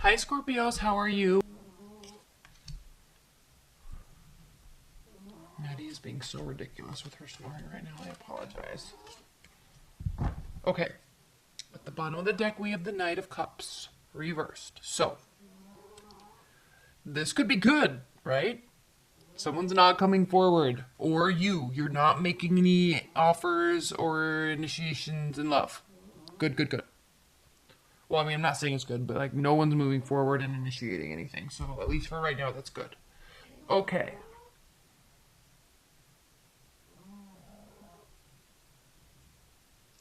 Hi Scorpios, how are you? Maddie is being so ridiculous with her snoring right now. I apologize. Okay. At the bottom of the deck, we have the Knight of Cups reversed. So, this could be good, right? Someone's not coming forward. Or you're not making any offers or initiations in love. Good, good, good. Well, I mean, I'm not saying it's good, but like no one's moving forward and initiating anything. So, at least for right now, that's good. Okay.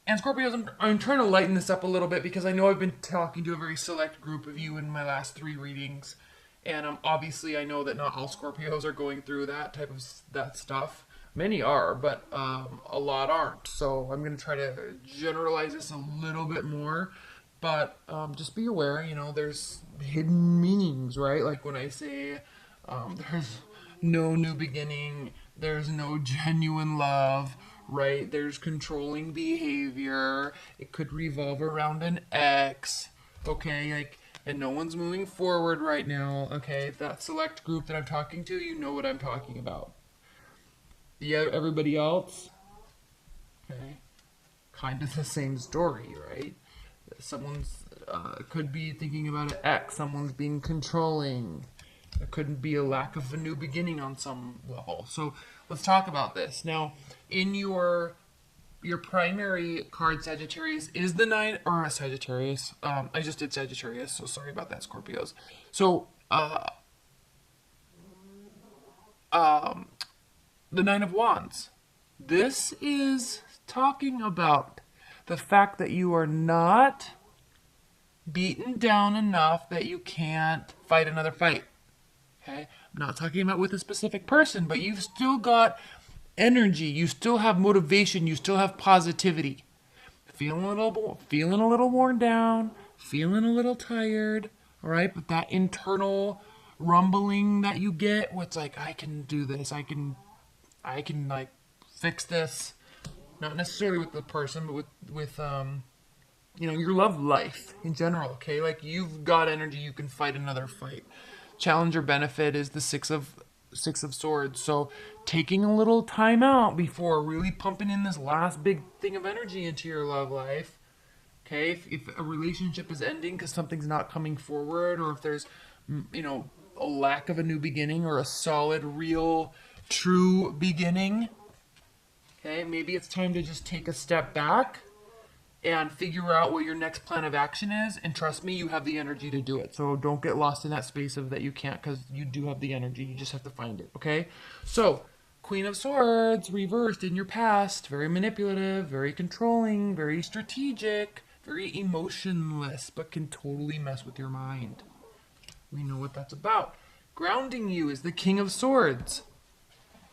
And Scorpios, I'm trying to lighten this up a little bit because I know I've been talking to a very select group of you in my last 3 readings. And obviously I know that not all Scorpios are going through that stuff. Many are, but a lot aren't. So I'm going to try to generalize this a little bit more. But just be aware, there's hidden meanings, right? Like when I say there's no new beginning, there's no genuine love, right? There's controlling behavior. It could revolve around an ex, okay? And no one's moving forward right now, okay? That select group that I'm talking to, you know what I'm talking about. Yeah, everybody else, okay? Kind of the same story, right? Someone's could be thinking about an ex. Someone's being controlling. There couldn't be a lack of a new beginning on some level. So let's talk about this. Now, in your primary card, Sagittarius, is the Nine, or Sagittarius. I just did Sagittarius, so sorry about that, Scorpios. So, the Nine of Wands. This is talking about the fact that you are not beaten down enough that you can't fight another fight. Okay? I'm not talking about with a specific person, but you've still got energy, you still have motivation, you still have positivity. Feeling a little worn down, feeling a little tired, all right? But that internal rumbling that you get, what's like, I can do this, I can like fix this. Not necessarily with the person, but with your love life in general, okay? Like you've got energy, you can fight another fight. Challenge or benefit is the Six of Swords. So taking a little time out before really pumping in this last big thing of energy into your love life. Okay, if a relationship is ending because something's not coming forward, or if there's a lack of a new beginning or a solid, real, true beginning. Okay, maybe it's time to just take a step back and figure out what your next plan of action is. And trust me, you have the energy to do it. So don't get lost in that space of that you can't, because you do have the energy. You just have to find it, okay? So, Queen of Swords, reversed in your past. Very manipulative, very controlling, very strategic, very emotionless, but can totally mess with your mind. We know what that's about. Grounding you is the King of Swords.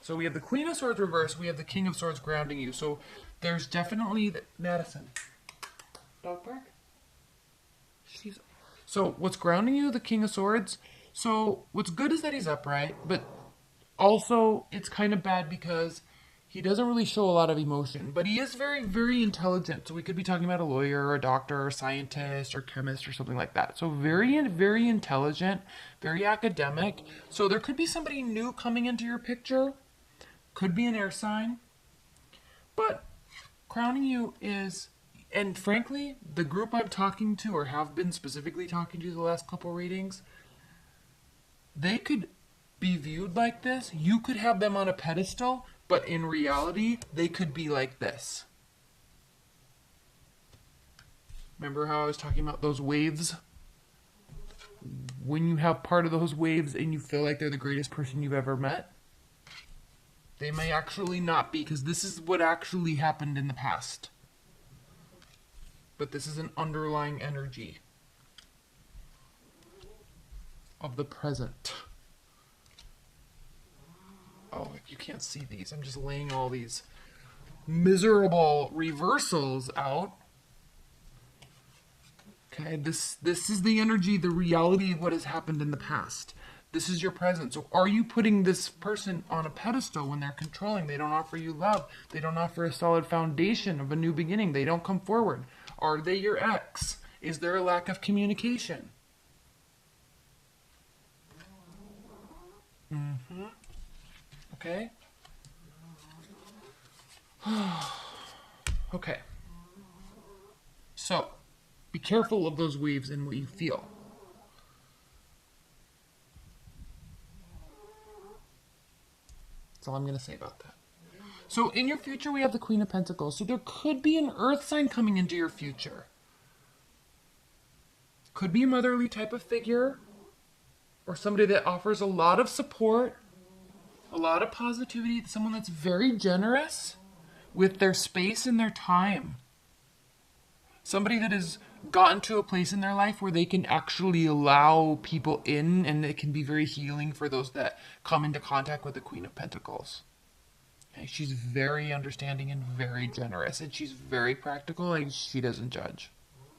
So we have the Queen of Swords reversed. We have the King of Swords grounding you. So there's definitely Madison. Dog bark? So what's grounding you? The King of Swords. So what's good is that he's upright, but also it's kind of bad because he doesn't really show a lot of emotion, but he is very, very intelligent. So we could be talking about a lawyer or a doctor or a scientist or chemist or something like that. So very, very intelligent, very academic. So there could be somebody new coming into your picture. Could be an air sign. But crowning you is, and frankly, the group I'm talking to or have been specifically talking to the last couple readings, they could be viewed like this. You could have them on a pedestal, but in reality, they could be like this. Remember how I was talking about those waves? When you have part of those waves and you feel like they're the greatest person you've ever met, they may actually not be, because this is what actually happened in the past. But this is an underlying energy of the present. Oh, you can't see these. I'm just laying all these miserable reversals out. Okay, this is the energy, the reality of what has happened in the past. This is your present. So are you putting this person on a pedestal when they're controlling? They don't offer you love. They don't offer a solid foundation of a new beginning. They don't come forward. Are they your ex? Is there a lack of communication? Okay? Okay. So, be careful of those waves and what you feel. That's all I'm going to say about that. So, in your future, we have the Queen of Pentacles. So, there could be an earth sign coming into your future. Could be a motherly type of figure, or somebody that offers a lot of support, a lot of positivity, someone that's very generous with their space and their time. Somebody that has gotten to a place in their life where they can actually allow people in, and it can be very healing for those that come into contact with the Queen of Pentacles. Okay, she's very understanding and very generous, and she's very practical, and she doesn't judge.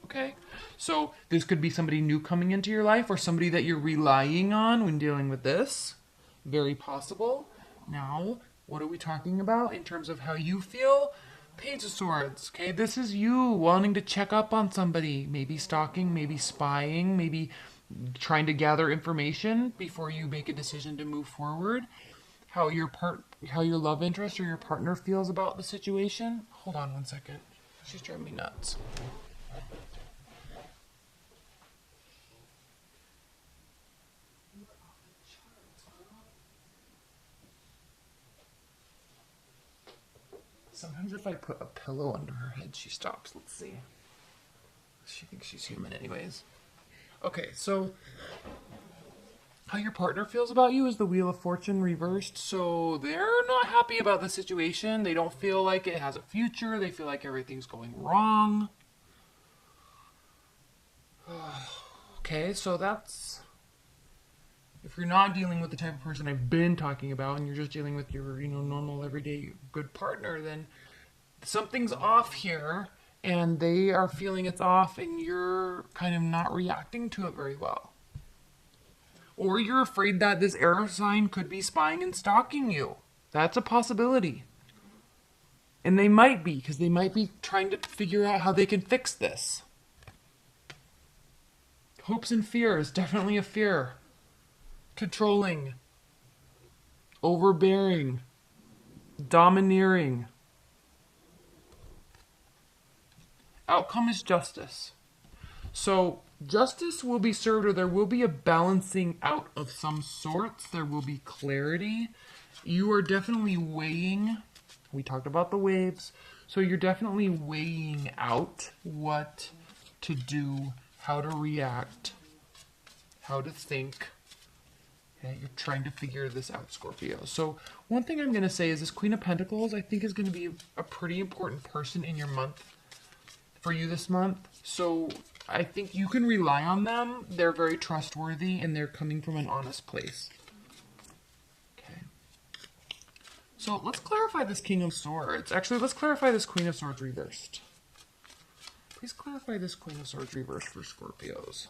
Okay, so this could be somebody new coming into your life, or somebody that you're relying on when dealing with this. Very possible. Now, what are we talking about in terms of how you feel? Page of Swords. Okay, this is you wanting to check up on somebody, maybe stalking, maybe spying, maybe trying to gather information before you make a decision to move forward. How your love interest or your partner feels about the situation. Hold on one second. She's driving me nuts. Sometimes if I put a pillow under her head, she stops. Let's see. She thinks she's human anyways. Okay, so how your partner feels about you is the Wheel of Fortune reversed. So they're not happy about the situation. They don't feel like it has a future. They feel like everything's going wrong. Okay, so that's... If you're not dealing with the type of person I've been talking about, and you're just dealing with your, normal, everyday, good partner, then something's off here, and they are feeling it's off, and you're kind of not reacting to it very well. Or you're afraid that this air sign could be spying and stalking you. That's a possibility. And they might be, because they might be trying to figure out how they can fix this. Hopes and fears, definitely a fear. Controlling, overbearing, domineering. Outcome is justice. So justice will be served, or there will be a balancing out of some sorts. There will be clarity. You are definitely weighing. We talked about the waves. So you're definitely weighing out what to do, how to react, how to think. Okay, you're trying to figure this out, Scorpio. So one thing I'm going to say is this Queen of Pentacles, I think, is going to be a pretty important person in your month, for you this month. So I think you can rely on them. They're very trustworthy, and they're coming from an honest place. Okay. So let's clarify this King of Swords. Actually, let's clarify this Queen of Swords reversed. Please clarify this Queen of Swords reversed for Scorpios.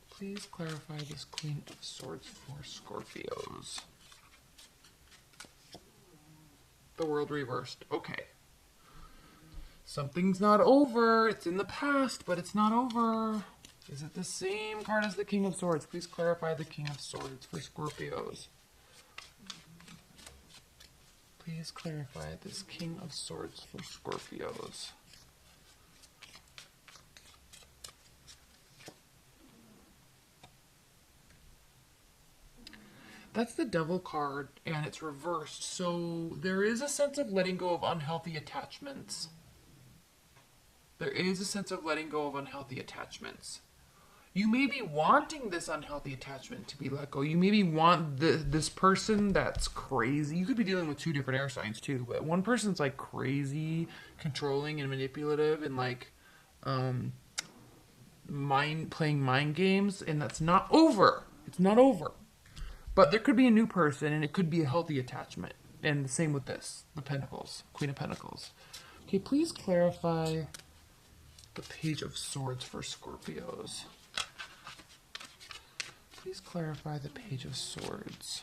Please clarify this Queen of Swords for Scorpios. The World reversed. Okay. Something's not over. It's in the past, but it's not over. Is it the same card as the King of Swords? Please clarify the King of Swords for Scorpios. Please clarify this King of Swords for Scorpios. That's the Devil card, and it's reversed. So there is a sense of letting go of unhealthy attachments. There is a sense of letting go of unhealthy attachments. You may be wanting this unhealthy attachment to be let go. You maybe want this person that's crazy. You could be dealing with two different air signs too, but one person's like crazy, controlling and manipulative, and like playing mind games, and that's not over. It's not over. But there could be a new person, and it could be a healthy attachment. And the same with this, the Pentacles, Queen of Pentacles. Okay, please clarify the Page of Swords for Scorpios. Please clarify the Page of Swords.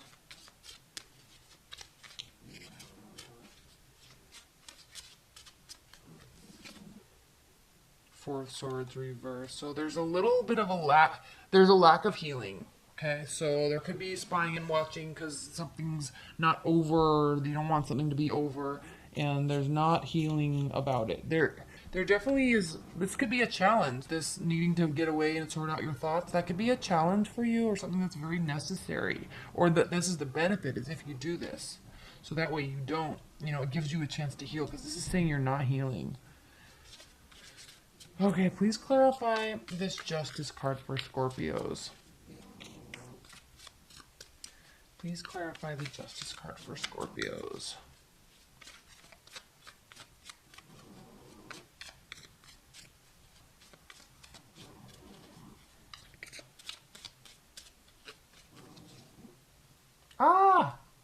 Four of Swords reversed. So there's a little bit of a lack. There's a lack of healing. Okay, so there could be spying and watching because something's not over. You don't want something to be over, and there's not healing about it. There definitely is. This could be a challenge. This needing to get away and sort out your thoughts. That could be a challenge for you, or something that's very necessary. Or that this is the benefit is if you do this, so that way you don't. It gives you a chance to heal because this is saying you're not healing. Okay, please clarify this Justice card for Scorpios. Please clarify the Justice card for Scorpios.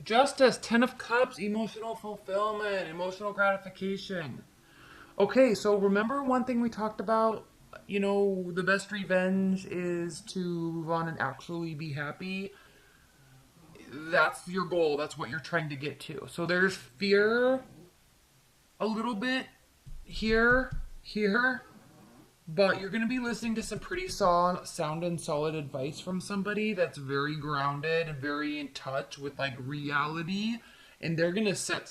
Justice, 10 of Cups, emotional fulfillment, emotional gratification. Okay, so remember one thing we talked about? The best revenge is to move on and actually be happy. That's your goal. That's what you're trying to get to. So there's fear a little bit here, but you're going to be listening to some pretty sound and solid advice from somebody that's very grounded and very in touch with like reality, and they're going to set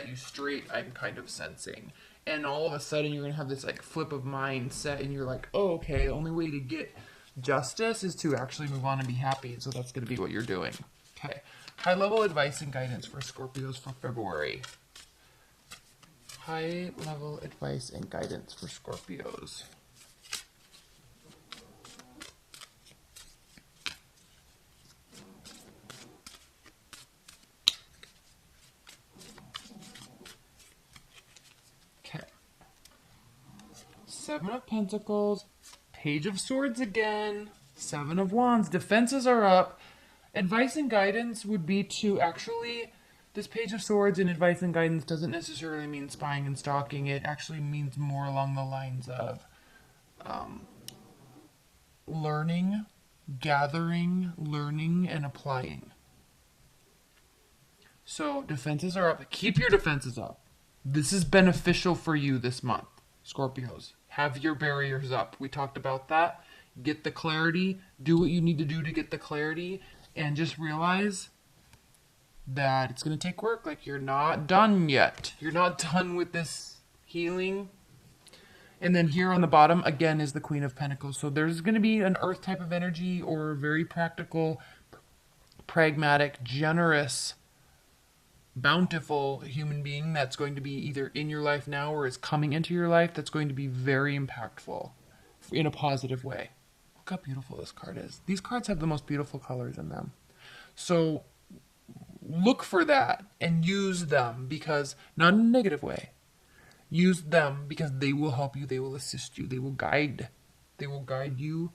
you straight, I'm kind of sensing. And all of a sudden you're going to have this like flip of mindset, and you're like, oh, okay, the only way to get justice is to actually move on and be happy. So that's going to be what you're doing. Okay. High level advice and guidance for Scorpios for February. High level advice and guidance for Scorpios. Okay. 7 of Pentacles, Page of Swords again, 7 of Wands, defenses are up. Advice and guidance would be to actually, this Page of Swords and advice and guidance doesn't necessarily mean spying and stalking. It actually means more along the lines of learning, gathering, learning, and applying. So defenses are up. Keep your defenses up. This is beneficial for you this month, Scorpios. Have your barriers up. We talked about that. Get the clarity. Do what you need to do to get the clarity. And just realize that it's going to take work. Like, you're not done yet. You're not done with this healing. And then here on the bottom, again, is the Queen of Pentacles. So there's going to be an earth type of energy, or very practical, pragmatic, generous, bountiful human being that's going to be either in your life now or is coming into your life, that's going to be very impactful in a positive way. Look how beautiful this card is. These cards have the most beautiful colors in them. So look for that and use them, because not in a negative way. Use them because they will help you. They will assist you. They will guide you,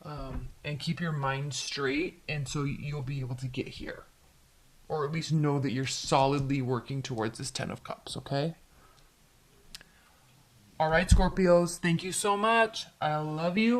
and keep your mind straight. And so you'll be able to get here, or at least know that you're solidly working towards this 10 of Cups. Okay. All right, Scorpios. Thank you so much. I love you.